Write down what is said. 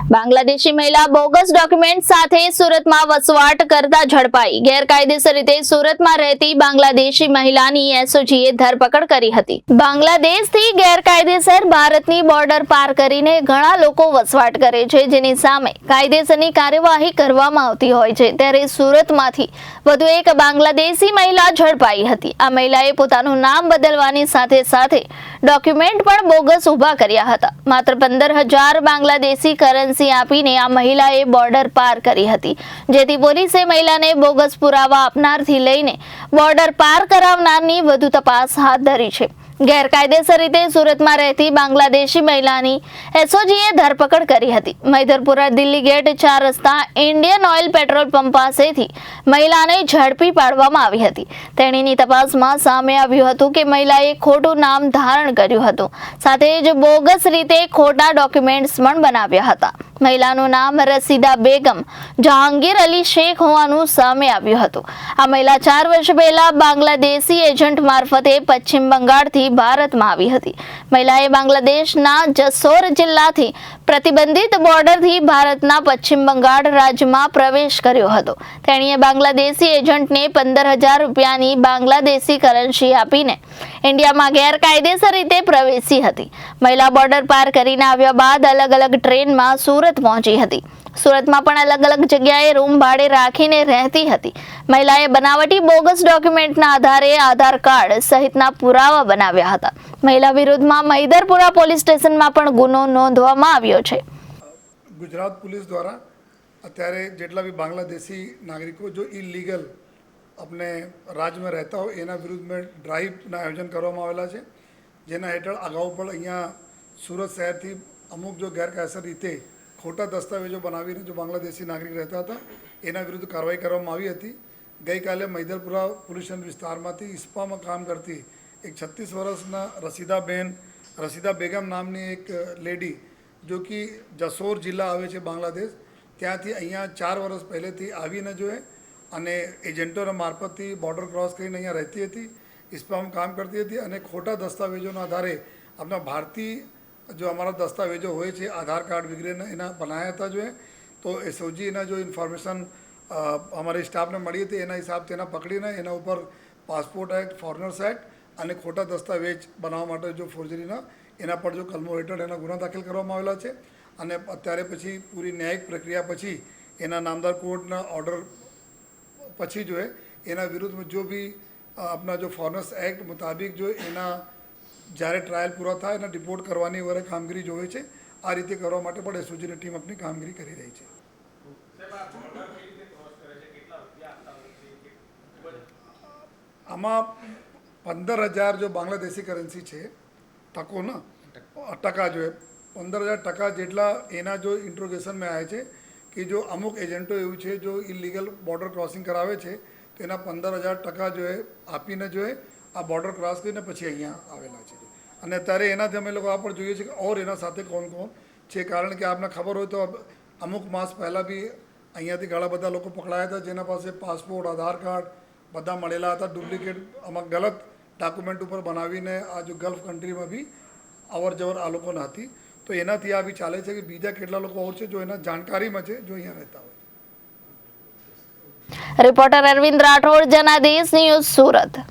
બાંગ્લાદેશી મહિલા bogus document સાથે સુરતમાં વસવાટ કરતા ઝડપાઈ। ગેરકાયદેસર રીતે સુરતમાં રહેતી બાંગ્લાદેશી મહિલાની એસઓજીએ ધરપકડ કરી હતી। બાંગ્લાદેશથી ગેરકાયદેસર ભારતની બોર્ડર પાર કરીને ઘણા લોકો વસવાટ કરે છે, જેની સામે કાયદેસરની કાર્યવાહી કરવામાં આવતી હોય છે। ત્યારે સુરતમાંથી વધુ એક બાંગ્લાદેશી મહિલા ઝડપાઈ હતી। આ મહિલાએ પોતાનું નામ બદલવાની સાથે સાથે ડોક્યુમેન્ટ પણ બોગસ ઊભા કર્યા હતા। માત્ર 15,000 બાંગ્લાદેશી કરન્સી આપીને આ મહિલાએ બોર્ડર પાર કરી હતી, જેથી પોલીસે મહિલાને બોગસ પુરાવા આપનારથી લઈને બોર્ડર પાર કરાવનારની વધુ તપાસ હાથ ધરી છે। ગેરકાયદેસર રીતે સુરતમાં રહેતી બાંગ્લાદેશી મહિલાની એસઓજીએ ધરપકડ કરી હતી। મૈધરપુરા દિલ્હી ગેટ 4 રસ્તા ઇન્ડિયન ઓઇલ પેટ્રોલ પંપ પાસેથી મહિલાને ઝડપી પાડવામાં આવી હતી। તેણીની તપાસમાં સામે આવ્યું હતું કે મહિલાએ ખોટું નામ ધારણ કર્યું હતું, સાથે જ બોગસ રીતે ખોટા ડોક્યુમેન્ટ્સ પણ બનાવ્યા હતા। મહિલાનું નામ રસીદા બેગમ જહાંગીર અલી શેખ હોવાનું સામે આવ્યું હતું। આ મહિલા 4 વર્ષ પહેલા બાંગ્લાદેશી એજન્ટ મારફતે પશ્ચિમ બંગાળથી ભારતમાં આવી હતી। મહિલાએ બાંગ્લાદેશના જસોર જિલ્લાથી પ્રતિબંધિત બોર્ડરથી ભારતના પશ્ચિમ બંગાળ રાજ્યમાં પ્રવેશ કર્યો હતો। તેણીએ બાંગ્લાદેશી એજન્ટને 15,000 રૂપિયાની બાંગ્લાદેશી કરન્સી આપીને ઇન્ડિયામાં ગેરકાયદેસર રીતે પ્રવેશી હતી। મહિલા બોર્ડર પાર કરીને આવ્યા બાદ અલગ અલગ ટ્રેનમાં સુરત પહોંચી હતી। સુરતમાં પણ અલગ અલગ જગ્યાએ રૂમ ભાડે રાખીને રહેતી હતી। મહિલાએ બનાવટી બોગસ ડોક્યુમેન્ટના આધારે આધાર કાર્ડ સહિતના પુરાવા બનાવ્યા હતા। મહિલા વિરુદ્ધમાં મૈધરપુરા પોલીસ સ્ટેશનમાં પણ ગુનો નોંધવામાં આવ્યો છે। ગુજરાત પોલીસ દ્વારા અત્યારે જેટલા भी बांग्लादेशी नागरिको जो इलीगल अपने राज्य में रहता હોય એના વિરુદ્ધમાં ડ્રાઈવના આયોજન કરવામાં આવેલા છે, જેના હેઠળ અગાઉ પણ અહીંયા સુરત શહેરથી અમુક જો ગેરકાયદેસર રીતે ખોટા દસ્તાવેજો બનાવીને જો બાંગ્લાદેશી નાગરિક રહેતા હતા એના વિરુદ્ધ કાર્યવાહી કરવામાં આવી હતી। ગઈકાલે મૈધરપુરા પોલીસ વિસ્તારમાંથી ઇસ્પામાં કામ કરતી એક 36 વર્ષના રસીદા બેગમ નામની એક લેડી જો કે જસોર જિલ્લા આવે છે બાંગ્લાદેશ, ત્યાંથી અહીંયા 4 વર્ષ પહેલેથી આવીને જો અને એજન્ટોના મારફતથી બોર્ડર ક્રોસ કરીને અહીંયા રહેતી હતી, ઇસ્પામાં કામ કરતી હતી અને ખોટા દસ્તાવેજોના આધારે આપણા ભારતીય जो हमारा दस्तावेजों हुए थे आधार कार्ड वगैरह एना बनाया था जो है तो एसओजी एना जो इन्फॉर्मेशन हमारे स्टाफ ने मળી હતી એના હિસાબથી એના પકડીને એના ઉપર પાસપોર્ટ એક્ટ, ફોરેનર્સ એક્ટ અને ખોટા દસ્તાવેજ બનાવવા માટે જો ફોર્જરીના એના પર જો કલમો હેઠળ એના ગુના દાખલ કરવામાં આવેલા છે। અને અત્યારે પછી પૂરી ન્યાયિક પ્રક્રિયા પછી એના નામદાર કોર્ટના ઓર્ડર પછી જો એના વિરુદ્ધમાં જો भी अपना जो फॉरेनर्स एक्ट मुताबिक जो એના જ્યારે ટ્રાયલ પૂરા થાય અને રિપોર્ટ કરવાની વરે કામગીરી જોવે છે, આ રીતે કરવા માટે પણ એસઓજીની ટીમ આપણી કામગીરી કરી રહી છે। આમાં 15,000 જો બાંગ્લાદેશી કરન્સી છે ટકા જો 15,000 ટકા જેટલા એના જો ઇન્ટ્રોગેશનમાં આવે છે કે જો અમુક એજન્ટો એવું છે જો ઇલીગલ બોર્ડર ક્રોસિંગ કરાવે છે તો એના 15,000 ટકા જો આપીને જો આ બોર્ડર ક્રોસ કરીને પછી અહીંયા આવેલા છે। અને અત્યારે એનાથી અમે લોકો આ પણ જોઈએ છે કે ઓર એના સાથે કોણ કોણ છે, કારણ કે આપને ખબર હોય તો અમુક માસ પહેલાં બી અહીંયાથી ઘણા બધા લોકો પકડાયા હતા જેના પાસે પાસપોર્ટ, આધાર કાર્ડ બધા મળેલા હતા, ડુપ્લિકેટ આમાં ગલત ડોક્યુમેન્ટ ઉપર બનાવીને આ જો ગલ્ફ કન્ટ્રીમાં બી અવર જવર આ લોકોને હતી। તો એનાથી આ બી ચાલે છે કે બીજા કેટલા લોકો ઓર છે જો એના જાણકારીમાં છે જો અહીંયા રહેતા હોય। Reporter Arvind Rathod, Janadesh news, Surat.